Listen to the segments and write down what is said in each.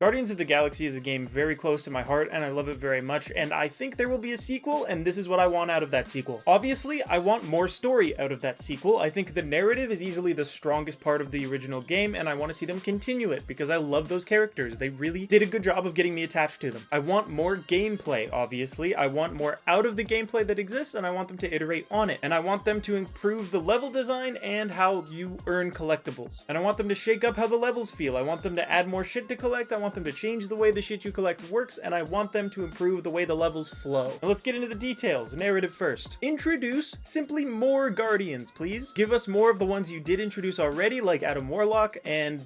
Guardians of the Galaxy is a game very close to my heart, and I love it very much, and I think there will be a sequel, and this is what I want out of that sequel. Obviously, I want more story out of that sequel. I think the narrative is easily the strongest part of the original game, and I want to see them continue it, because I love those characters. They really did a good job of getting me attached to them. I want more gameplay, obviously. I want more out of the gameplay that exists, and I want them to iterate on it. And I want them to improve the level design and how you earn collectibles. And I want them to shake up how the levels feel. I want them to add more shit to collect. I want them to change the way the shit you collect works, and I want them to improve the way the levels flow. Now let's get into the details. Narrative first. Introduce simply more Guardians, please. Give us more of the ones you did introduce already, like Adam Warlock and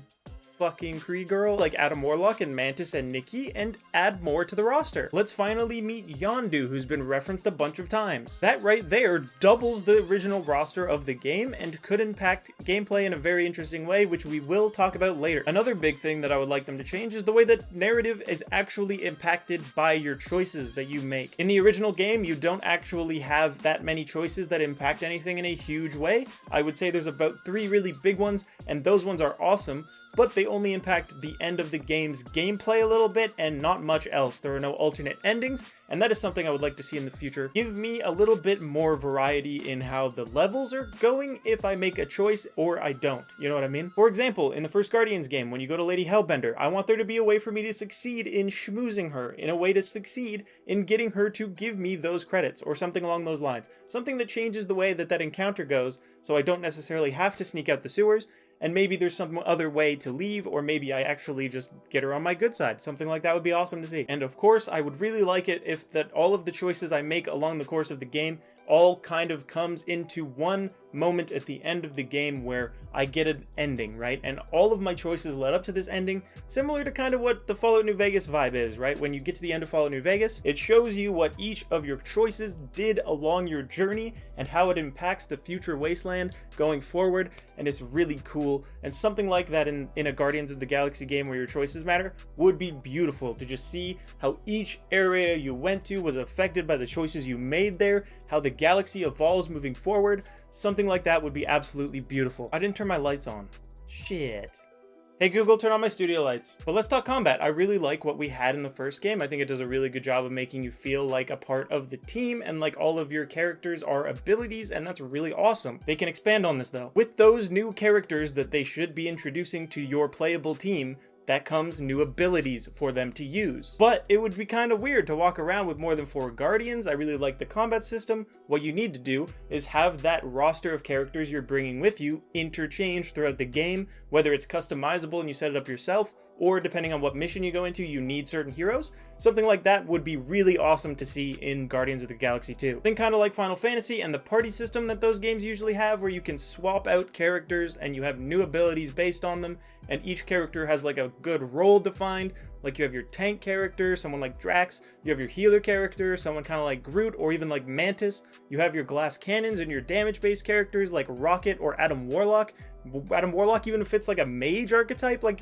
fucking Kree Girl, like Adam Warlock and Mantis and Nikki, and add more to the roster. Let's finally meet Yondu, who's been referenced a bunch of times. That right there doubles the original roster of the game and could impact gameplay in a very interesting way, which we will talk about later. Another big thing that I would like them to change is the way that narrative is actually impacted by your choices that you make. In the original game, you don't actually have that many choices that impact anything in a huge way. I would say there's about 3 really big ones, and those ones are awesome, but they only impact the end of the game's gameplay a little bit and not much else. There are no alternate endings, and that is something I would like to see in the future. Give me a little bit more variety in how the levels are going if I make a choice or I don't. You know what I mean? For example, in the first Guardians game, when you go to Lady Hellbender, I want there to be a way for me to succeed in schmoozing her, in a way to succeed in getting her to give me those credits, or something along those lines. Something that changes the way that that encounter goes, so I don't necessarily have to sneak out the sewers, and maybe there's some other way to leave, or maybe I actually just get her on my good side. Something like that would be awesome to see. And of course, I would really like it if that all of the choices I make along the course of the game all kind of comes into one moment at the end of the game where I get an ending, right? And all of my choices led up to this ending, similar to kind of what the Fallout New Vegas vibe is, right? When you get to the end of Fallout New Vegas, it shows you what each of your choices did along your journey and how it impacts the future wasteland going forward, and it's really cool. And something like that in a Guardians of the Galaxy game where your choices matter would be beautiful to just see how each area you went to was affected by the choices you made there, how the galaxy evolves moving forward. Something like that would be absolutely beautiful. I didn't turn my lights on. Shit. Hey Google, turn on my studio lights. But let's talk combat. I really like what we had in the first game. I think it does a really good job of making you feel like a part of the team and like all of your characters are abilities, and that's really awesome. They can expand on this though. With those new characters that they should be introducing to your playable team, that comes new abilities for them to use. But it would be kind of weird to walk around with more than 4 Guardians. I really like the combat system. What you need to do is have that roster of characters you're bringing with you interchange throughout the game, whether it's customizable and you set it up yourself, or depending on what mission you go into, you need certain heroes. Something like that would be really awesome to see in Guardians of the Galaxy 2. Think kind of like Final Fantasy and the party system that those games usually have, where you can swap out characters and you have new abilities based on them, and each character has like a good role defined. Like you have your tank character, someone like Drax, you have your healer character, someone kind of like Groot, or even like Mantis. You have your glass cannons and your damage-based characters like Rocket or Adam Warlock. Adam Warlock even fits like a mage archetype. Like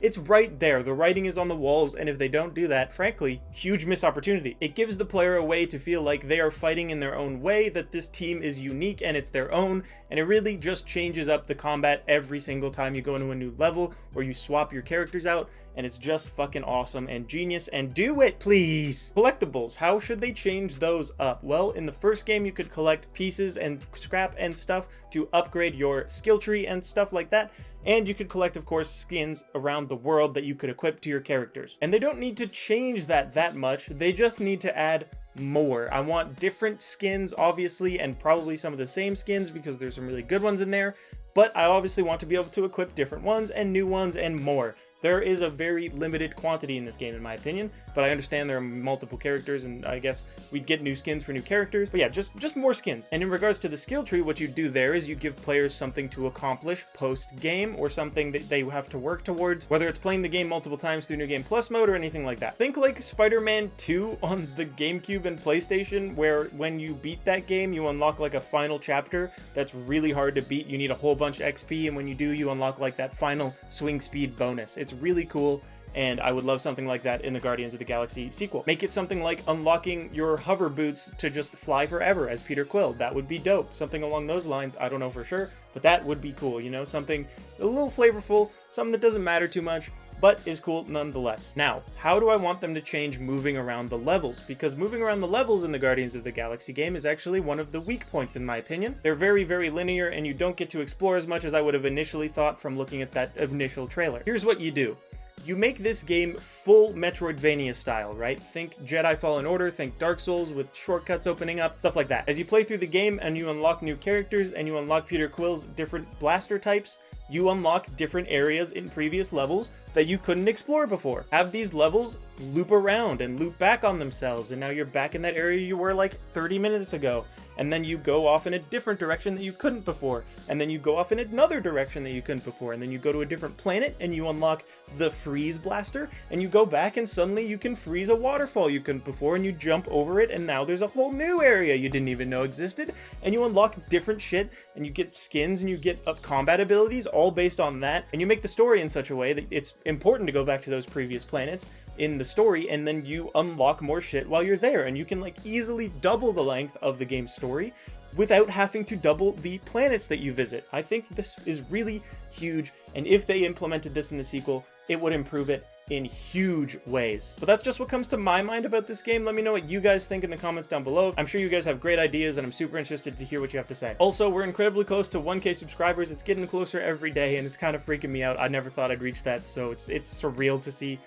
it's right there. The writing is on the walls, and if they don't do that, frankly, huge missed opportunity. It gives the player a way to feel like they are fighting in their own way, that this team is unique and it's their own, and it really just changes up the combat every single time you go into a new level or you swap your characters out, and it's just fucking awesome and genius. And do it, please! Collectibles, how should they change those up? Well, in the first game you could collect pieces and scrap and stuff to upgrade your skill tree and stuff like that, and you could collect, of course, skins around the world that you could equip to your characters. And they don't need to change that much, they just need to add more. I want different skins, obviously, and probably some of the same skins because there's some really good ones in there, but I obviously want to be able to equip different ones and new ones and more. There is a very limited quantity in this game, in my opinion, but I understand there are multiple characters, and I guess we'd get new skins for new characters. But yeah, just more skins. And in regards to the skill tree, what you do there is you give players something to accomplish post-game, or something that they have to work towards, whether it's playing the game multiple times through New Game Plus mode or anything like that. Think like Spider-Man 2 on the GameCube and PlayStation, where when you beat that game, you unlock like a final chapter that's really hard to beat. You need a whole bunch of XP, and when you do, you unlock like that final swing speed bonus. It's really cool, and I would love something like that in the Guardians of the Galaxy sequel. Make it something like unlocking your hover boots to just fly forever as Peter Quill. That would be dope. Something along those lines. I don't know for sure, but that would be cool, you know? Something a little flavorful, something that doesn't matter too much, but is cool nonetheless. Now, how do I want them to change moving around the levels? Because moving around the levels in the Guardians of the Galaxy game is actually one of the weak points in my opinion. They're very, very linear and you don't get to explore as much as I would have initially thought from looking at that initial trailer. Here's what you do. You make this game full Metroidvania style, right? Think Jedi Fallen Order, think Dark Souls with shortcuts opening up, stuff like that. As you play through the game and you unlock new characters and you unlock Peter Quill's different blaster types, you unlock different areas in previous levels that you couldn't explore before. Have these levels loop around and loop back on themselves, and now you're back in that area you were like 30 minutes ago, and then you go off in a different direction that you couldn't before, and then you go off in another direction that you couldn't before, and then you go to a different planet and you unlock the freeze blaster, and you go back and suddenly you can freeze a waterfall you couldn't before, and you jump over it, and now there's a whole new area you didn't even know existed, and you unlock different shit, and you get skins, and you get up combat abilities, all based on that, and you make the story in such a way that it's important to go back to those previous planets in the story, and then you unlock more shit while you're there, and you can like easily double the length of the game's story without having to double the planets that you visit. I think this is really huge, and if they implemented this in the sequel, it would improve it in huge ways. But that's just what comes to my mind about this game. Let me know what you guys think in the comments down below. I'm sure you guys have great ideas and I'm super interested to hear what you have to say. Also, we're incredibly close to 1K subscribers. It's getting closer every day and it's kind of freaking me out. I never thought I'd reach that, so it's surreal to see.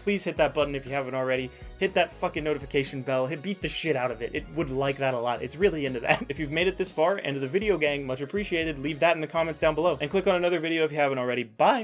Please hit that button if you haven't already. Hit that fucking notification bell. Beat the shit out of it. It would like that a lot. It's really into that. If you've made it this far, and to the video gang, much appreciated. Leave that in the comments down below. And click on another video if you haven't already. Bye!